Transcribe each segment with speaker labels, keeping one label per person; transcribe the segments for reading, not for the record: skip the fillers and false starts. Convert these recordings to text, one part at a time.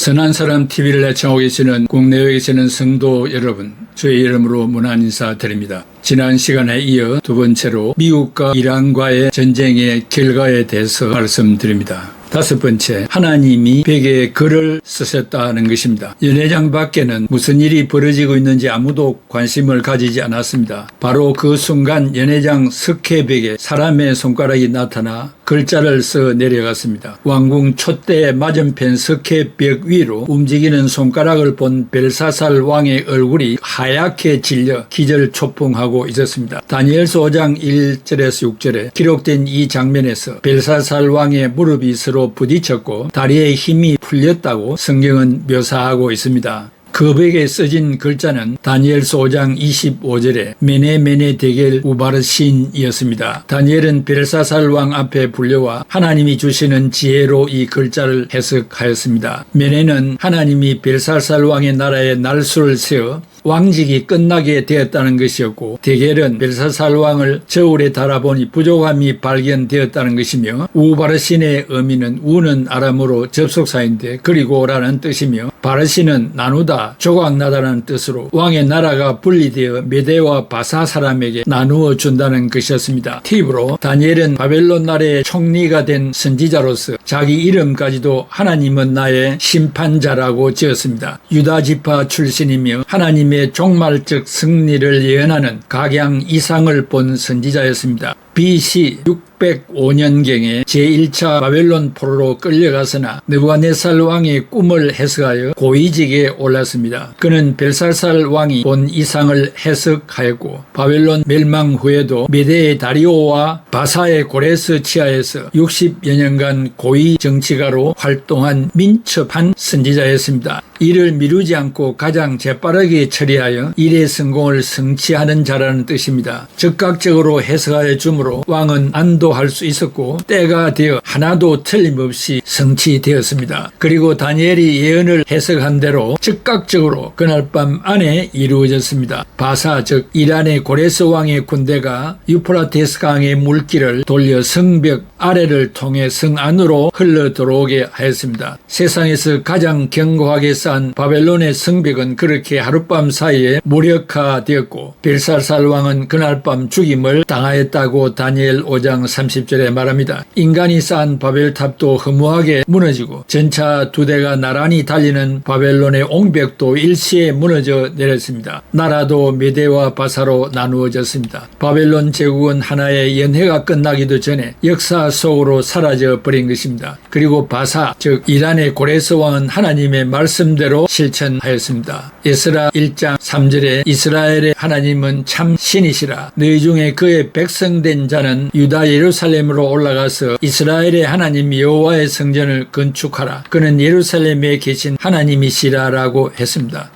Speaker 1: 선한 사람 TV를 애청하고 계시는 국내외에 계시는 성도 여러분, 주의 이름으로 문안 인사드립니다. 지난 시간에 이어 두 번째로 미국과 이란과의 전쟁의 결과에 대해서 말씀드립니다. 다섯 번째, 하나님이 벽에 글을 쓰셨다는 것입니다. 연회장 밖에는 무슨 일이 벌어지고 있는지 아무도 관심을 가지지 않았습니다. 바로 그 순간 연회장 석회벽에 사람의 손가락이 나타나 글자를 써 내려갔습니다. 왕궁 촛대 맞은편 석회벽 위로 움직이는 손가락을 본 벨사살 왕의 얼굴이 하얗게 질려 기절초풍하고 있었습니다. 다니엘서 5장 1절에서 6절에 기록된 이 장면에서 벨사살 왕의 무릎이 서로 부딪혔고 다리의 힘이 풀렸다고 성경은 묘사하고 있습니다. 그 벽에 써진 글자는 다니엘서 5장 25절에 메네 데겔 우바르신이었습니다. 다니엘은 벨사살 왕 앞에 불려와 하나님이 주시는 지혜로 이 글자를 해석하였습니다. 메네는 하나님이 벨사살 왕의 나라에 날수를 세워 왕직이 끝나게 되었다는 것이었고, 데겔은 벨사살 왕을 저울에 달아보니 부족함이 발견되었다는 것이며, 우바르신의 의미는 우는 아람어로 접속사인데 그리고라는 뜻이며, 바르신은 나누다, 조각나다는 뜻으로 왕의 나라가 분리되어 메대와 바사 사람에게 나누어 준다는 것이었습니다. 팁으로 다니엘은 바벨론 나라의 총리가 된 선지자로서 자기 이름까지도 하나님은 나의 심판자라고 지었습니다. 유다 지파 출신이며 하나님의 종말적 승리를 예언하는 각양 이상을 본 선지자였습니다. BC 605년경에 제1차 바벨론 포로로 끌려갔으나 느부갓네살 왕의 꿈을 해석하여 고위직에 올랐습니다. 그는 벨사살 왕이 본 이상을 해석하였고 바벨론 멸망 후에도 메대의 다리오와 바사의 고레스 치하에서 60여 년간 고위 정치가로 활동한 민첩한 선지자였습니다. 이를 미루지 않고 가장 재빠르게 처리하여 일의 성공을 성취하는 자라는 뜻입니다. 즉각적으로 해석하여 주므로 왕은 안도할 수 있었고 때가 되어 하나도 틀림없이 성취되었습니다. 그리고 다니엘이 예언을 해석한 대로 즉각적으로 그날 밤 안에 이루어졌습니다. 바사 즉 이란의 고레스 왕의 군대가 유프라테스 강의 물길을 돌려 성벽 아래를 통해 성 안으로 흘러 들어오게 하였습니다. 세상에서 가장 견고하게 쌓은 바벨론의 성벽은 그렇게 하룻밤 사이에 무력화되었고 벨사살 왕은 그날 밤 죽임을 당하였다고 다니엘 5장 30절에 말합니다. 인간이 쌓은 바벨탑도 허무하게 무너지고 전차 2대가 나란히 달리는 바벨론의 옹벽도 일시에 무너져 내렸습니다. 나라도 메대와 바사로 나누어졌습니다. 바벨론 제국은 하나의 연회가 끝나기도 전에 역사 속으로 사라져 버린 것입니다. 그리고 바사 즉 이란의 고레스 왕은 하나님의 말씀대로 실천하였습니다. 에스라 1장 3절에 이스라엘의 하나님은 참 신이시라. 너희 중에 그의 백성된 자는 유다 예루살렘으로 올라가서 이스라엘의 하나님 여호와의 성전을 건축하라. 그는 예루살렘에 계신 하나님이시라라고 했습니다.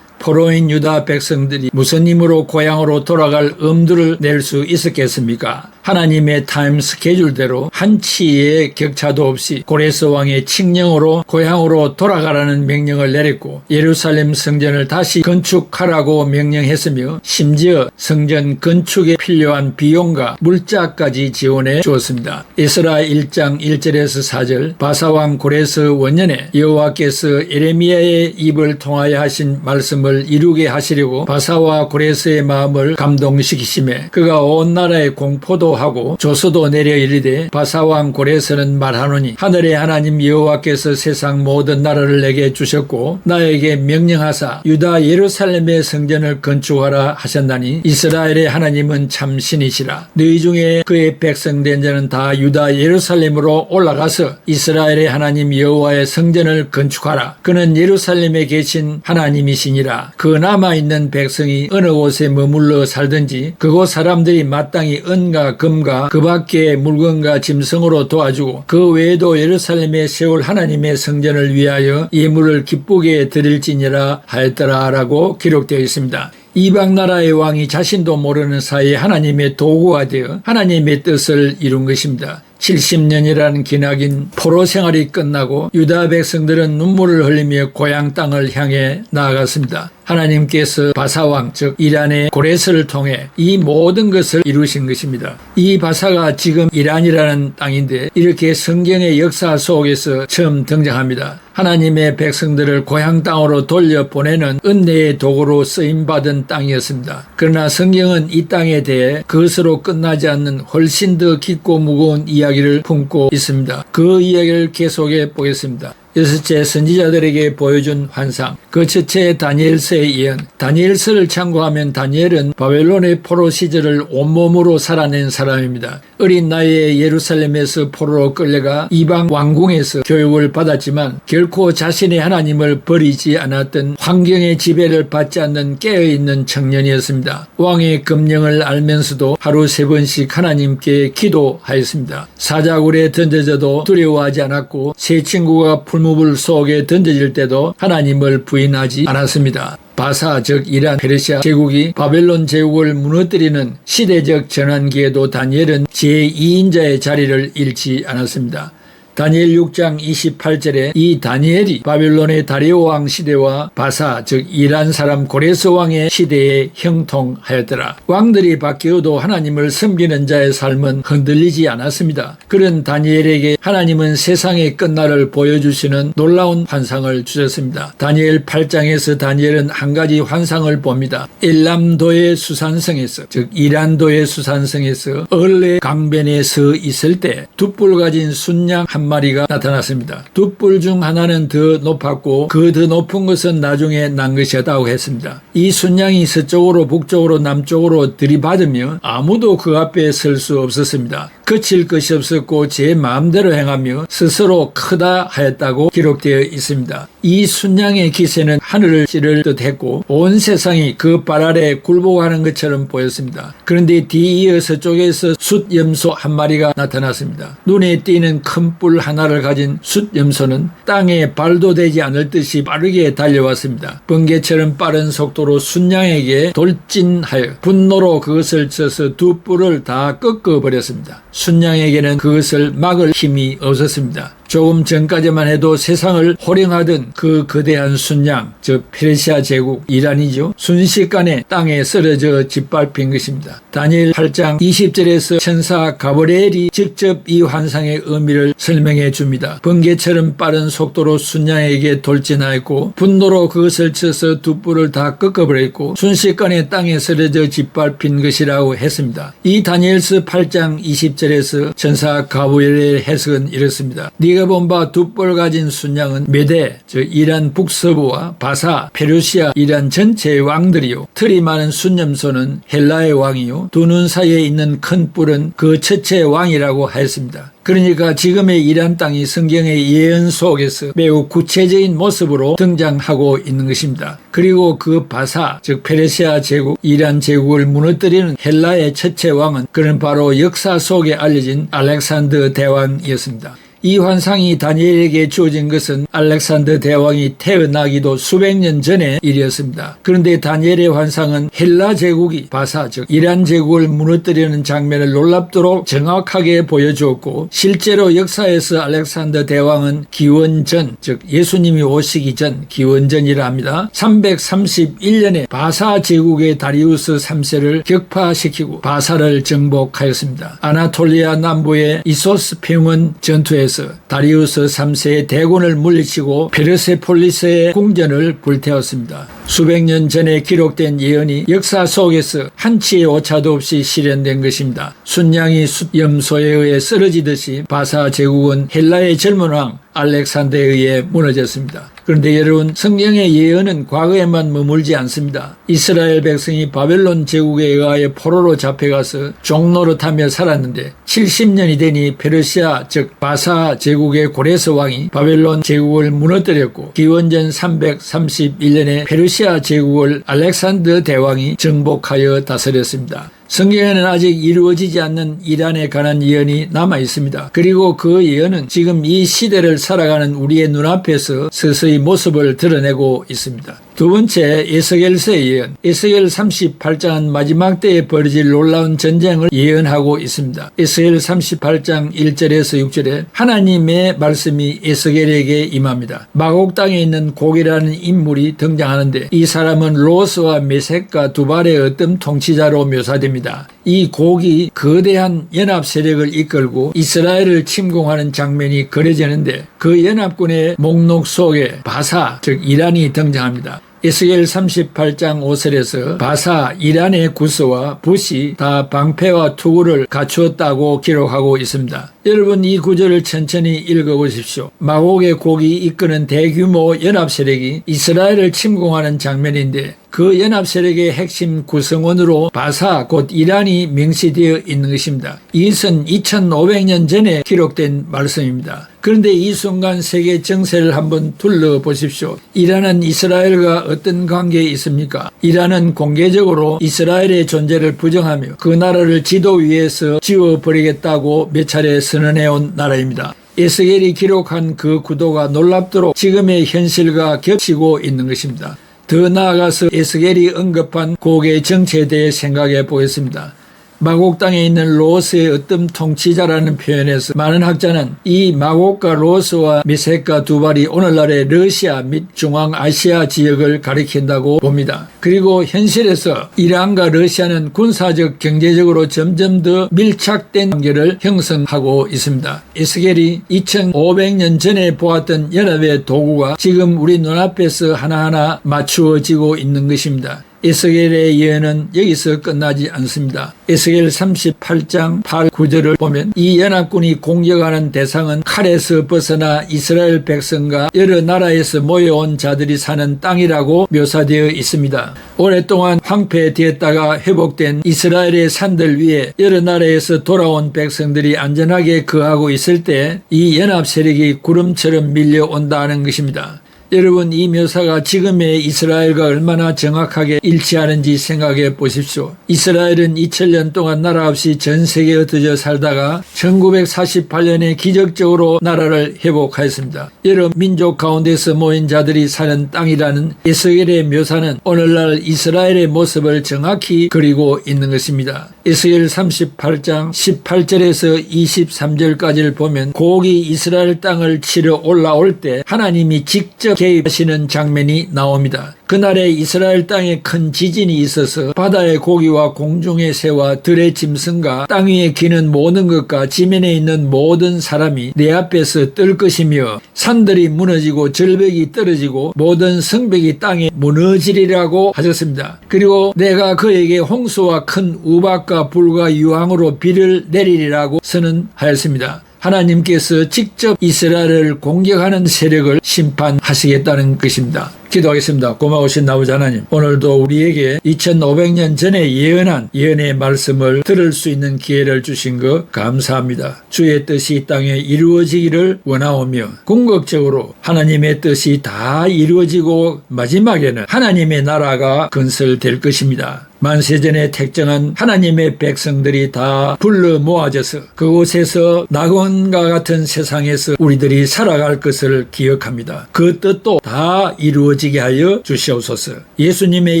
Speaker 1: 포로인 유다 백성들이 무슨 힘으로 고향으로 돌아갈 엄두를 낼 수 있었겠습니까? 하나님의 타임 스케줄대로 한치의 격차도 없이 고레스 왕의 칙령으로 고향으로 돌아가라는 명령을 내렸고 예루살렘 성전을 다시 건축하라고 명령했으며 심지어 성전 건축에 필요한 비용과 물자까지 지원해 주었습니다. 에스라 1장 1절에서 4절 바사왕 고레스 원년에 여호와께서 예레미야의 입을 통하여 하신 말씀을 이루게 하시려고 바사와 고레스의 마음을 감동시키시매 그가 온 나라에 공포도 하고 조서도 내려 이르되 바사왕 고레스는 말하노니 하늘의 하나님 여호와께서 세상 모든 나라를 내게 주셨고 나에게 명령하사 유다 예루살렘의 성전을 건축하라 하셨나니 이스라엘의 하나님은 참 신이시라. 너희 중에 그의 백성된 자는 다 유다 예루살렘으로 올라가서 이스라엘의 하나님 여호와의 성전을 건축하라. 그는 예루살렘에 계신 하나님이시니라. 그 남아있는 백성이 어느 곳에 머물러 살든지 그곳 사람들이 마땅히 은과 금과 그 밖의 물건과 짐승으로 도와주고 그 외에도 예루살렘에 세울 하나님의 성전을 위하여 예물을 기쁘게 드릴지니라 하였더라라고 기록되어 있습니다. 이방 나라의 왕이 자신도 모르는 사이에 하나님의 도구가 되어 하나님의 뜻을 이룬 것입니다. 70년이라는 기나긴 포로 생활이 끝나고 유다 백성들은 눈물을 흘리며 고향 땅을 향해 나아갔습니다. 하나님께서 바사왕 즉 이란의 고레스를 통해 이 모든 것을 이루신 것입니다. 이 바사가 지금 이란이라는 땅인데 이렇게 성경의 역사 속에서 처음 등장합니다. 하나님의 백성들을 고향 땅으로 돌려보내는 은혜의 도구로 쓰임받은 땅이었습니다. 그러나 성경은 이 땅에 대해 그것으로 끝나지 않는 훨씬 더 깊고 무거운 이야기를 품고 있습니다. 그 이야기를 계속해 보겠습니다. 여섯째, 선지자들에게 보여준 환상. 그 첫째, 다니엘서의 예언. 다니엘서를 참고하면 다니엘은 바벨론의 포로 시절을 온몸으로 살아낸 사람입니다. 어린 나이에 예루살렘에서 포로로 끌려가 이방 왕궁에서 교육을 받았지만 결코 자신의 하나님을 버리지 않았던 환경의 지배를 받지 않는 깨어있는 청년이었습니다. 왕의 금령을 알면서도 하루 3번씩 하나님께 기도하였습니다. 사자굴에 던져져도 두려워하지 않았고 새 친구가 풀무불 속에 던져질 때도 하나님을 부인하지 않았습니다. 바사 즉 이란 페르시아 제국이 바벨론 제국을 무너뜨리는 시대적 전환기에도 다니엘은 제2인자의 자리를 잃지 않았습니다. 다니엘 6장 28절에 이 다니엘이 바벨론의 다리오 왕 시대와 바사 즉 이란 사람 고레스 왕의 시대에 형통하였더라. 왕들이 바뀌어도 하나님을 섬기는 자의 삶은 흔들리지 않았습니다. 그런 다니엘에게 하나님은 세상의 끝날을 보여주시는 놀라운 환상을 주셨습니다. 다니엘 8장에서 다니엘은 한 가지 환상을 봅니다. 엘람도의 수산성에서 즉 이란도의 수산성에서 얼레 강변에 서 있을 때 두 뿔 가진 순양 한 마리가 나타났습니다. 두 뿔 중 하나는 더 높았고 그 더 높은 것은 나중에 난 것이었다고 했습니다. 이 순양이 서쪽으로 북쪽으로 남쪽으로 들이받으며 아무도 그 앞에 설 수 없었습니다. 거칠 것이 없었고 제 마음대로 행하며 스스로 크다 하였다고 기록되어 있습니다. 이 순양의 기세는 하늘을 찌를 듯했고 온 세상이 그 발 아래 굴복하는 것처럼 보였습니다. 그런데 뒤이어 서쪽에서 숫염소 한 마리가 나타났습니다. 눈에 띄는 큰 뿔 하나를 가진 숫염소는 땅에 발도 되지 않을 듯이 빠르게 달려왔습니다. 번개처럼 빠른 속도로 순양에게 돌진하여 분노로 그것을 쳐서 두 뿔을 다 꺾어버렸습니다. 순양에게는 그것을 막을 힘이 없었습니다. 조금 전까지만 해도 세상을 호령하던 그 거대한 순양, 즉 페르시아 제국 이란이죠. 순식간에 땅에 쓰러져 짓밟힌 것입니다. 다니엘 8장 20절에서 천사 가브리엘이 직접 이 환상의 의미를 설명해 줍니다. 번개처럼 빠른 속도로 순양에게 돌진하였고 분노로 그것을 쳐서 두 뿔을 다 꺾어버렸고 순식간에 땅에 쓰러져 짓밟힌 것이라고 했습니다. 이 다니엘서 8장 20절에서 천사 가브리엘의 해석은 이렇습니다. 네가 본 바 두 뿔 가진 순양은 메대 즉 이란 북서부와 바사 페르시아 이란 전체의 왕들이요 털이 많은 순염소는 헬라의 왕이요 두 눈 사이에 있는 큰 뿔은 그 첫째 왕이라고 하였습니다. 그러니까 지금의 이란 땅이 성경의 예언 속에서 매우 구체적인 모습으로 등장하고 있는 것입니다. 그리고 그 바사 즉 페르시아 제국 이란 제국을 무너뜨리는 헬라의 첫째 왕은 그는 바로 역사 속에 알려진 알렉산더 대왕이었습니다. 이 환상이 다니엘에게 주어진 것은 알렉산더 대왕이 태어나기도 수백 년 전의 일이었습니다. 그런데 다니엘의 환상은 헬라 제국이 바사 즉 이란 제국을 무너뜨리는 장면을 놀랍도록 정확하게 보여주었고 실제로 역사에서 알렉산더 대왕은 기원전 즉 예수님이 오시기 전 기원전이라 합니다. 331년에 바사 제국의 다리우스 3세를 격파시키고 바사를 정복하였습니다. 아나톨리아 남부의 이소스평원 전투에서 다리우스 3세의 대군을 물리치고 페르세폴리스의 궁전을 불태웠습니다. 수백 년 전에 기록된 예언이 역사 속에서 한치의 오차도 없이 실현된 것입니다. 순양이 숫염소에 의해 쓰러지듯이 바사 제국은 헬라의 젊은 왕 알렉산더에 의해 무너졌습니다. 그런데 여러분, 성경의 예언은 과거에만 머물지 않습니다. 이스라엘 백성이 바벨론 제국에 의하여 포로로 잡혀가서 종노릇하며 살았는데 70년이 되니 페르시아 즉 바사 제국의 고레스 왕이 바벨론 제국을 무너뜨렸고 기원전 331년에 페르시아 제국을 알렉산더 대왕이 정복하여 다스렸습니다. 성경에는 아직 이루어지지 않는 이란에 관한 예언이 남아 있습니다. 그리고 그 예언은 지금 이 시대를 살아가는 우리의 눈앞에서 서서히 모습을 드러내고 있습니다. 두 번째, 에스겔서의 예언. 에스겔 38장은 마지막 때에 벌어질 놀라운 전쟁을 예언하고 있습니다. 에스겔 38장 1절에서 6절에 하나님의 말씀이 에스겔에게 임합니다. 마곡 땅에 있는 곡이라는 인물이 등장하는데 이 사람은 로스와 메섹과 두발의 어떤 통치자로 묘사됩니다. 이 곡이 거대한 연합 세력을 이끌고 이스라엘을 침공하는 장면이 그려지는데 그 연합군의 목록 속에 바사, 즉 이란이 등장합니다. 에스겔 38장 5절에서 바사, 이란의 구스와 붓이 다 방패와 투구를 갖추었다고 기록하고 있습니다. 여러분 이 구절을 천천히 읽어보십시오. 마곡의 곡이 이끄는 대규모 연합 세력이 이스라엘을 침공하는 장면인데 그 연합 세력의 핵심 구성원으로 바사 곧 이란이 명시되어 있는 것입니다. 이것은 2500년 전에 기록된 말씀입니다. 그런데 이 순간 세계 정세를 한번 둘러보십시오. 이란은 이스라엘과 어떤 관계에 있습니까? 이란은 공개적으로 이스라엘의 존재를 부정하며 그 나라를 지도 위에서 지워버리겠다고 몇 차례 선언해온 나라입니다. 에스겔이 기록한 그 구도가 놀랍도록 지금의 현실과 겹치고 있는 것입니다. 더 나아가서 에스겔이 언급한 곡의 정체에 대해 생각해 보겠습니다. 마곡 땅에 있는 로스의 어떤 통치자라는 표현에서 많은 학자는 이 마곡과 로스와 메섹과 두발이 오늘날의 러시아 및 중앙아시아 지역을 가리킨다고 봅니다. 그리고 현실에서 이란과 러시아는 군사적 경제적으로 점점 더 밀착된 관계를 형성하고 있습니다. 에스겔이 2500년 전에 보았던 연합의 도구가 지금 우리 눈앞에서 하나하나 맞추어지고 있는 것입니다. 에스겔의 예언은 여기서 끝나지 않습니다. 에스겔 38장 8, 9절을 보면 이 연합군이 공격하는 대상은 칼에서 벗어나 이스라엘 백성과 여러 나라에서 모여온 자들이 사는 땅이라고 묘사되어 있습니다. 오랫동안 황폐되었다가 회복된 이스라엘의 산들 위에 여러 나라에서 돌아온 백성들이 안전하게 거하고 있을 때 이 연합 세력이 구름처럼 밀려온다는 것입니다. 여러분 이 묘사가 지금의 이스라엘과 얼마나 정확하게 일치하는지 생각해 보십시오. 이스라엘은 2000년 동안 나라 없이 전 세계에 흩어져 살다가 1948년에 기적적으로 나라를 회복하였습니다. 여러 민족 가운데서 모인 자들이 사는 땅이라는 에스겔의 묘사는 오늘날 이스라엘의 모습을 정확히 그리고 있는 것입니다. 에스겔 38장 18절에서 23절까지를 보면 곡이 이스라엘 땅을 치러 올라올 때 하나님이 직접 개입하시는 장면이 나옵니다. 그날에 이스라엘 땅에 큰 지진이 있어서 바다의 고기와 공중의 새와 들의 짐승과 땅 위에 기는 모든 것과 지면에 있는 모든 사람이 내 앞에서 뜰 것이며 산들이 무너지고 절벽이 떨어지고 모든 성벽이 땅에 무너지리라고 하셨습니다. 그리고 내가 그에게 홍수와 큰 우박과 불과 유황으로 비를 내리리라고 선언하였습니다. 하나님께서 직접 이스라엘을 공격하는 세력을 심판하시겠다는 것입니다. 기도하겠습니다. 고마우신 아버지 하나님, 오늘도 우리에게 2500년 전에 예언한 예언의 말씀을 들을 수 있는 기회를 주신 것 감사합니다. 주의 뜻이 이 땅에 이루어지기를 원하오며 궁극적으로 하나님의 뜻이 다 이루어지고 마지막에는 하나님의 나라가 건설될 것입니다. 만세전에 택정한 하나님의 백성들이 다 불러 모아져서 그곳에서 낙원과 같은 세상에서 우리들이 살아갈 것을 기억합니다. 그 뜻도 다 이루어지게 하여 주시옵소서. 예수님의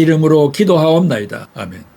Speaker 1: 이름으로 기도하옵나이다. 아멘.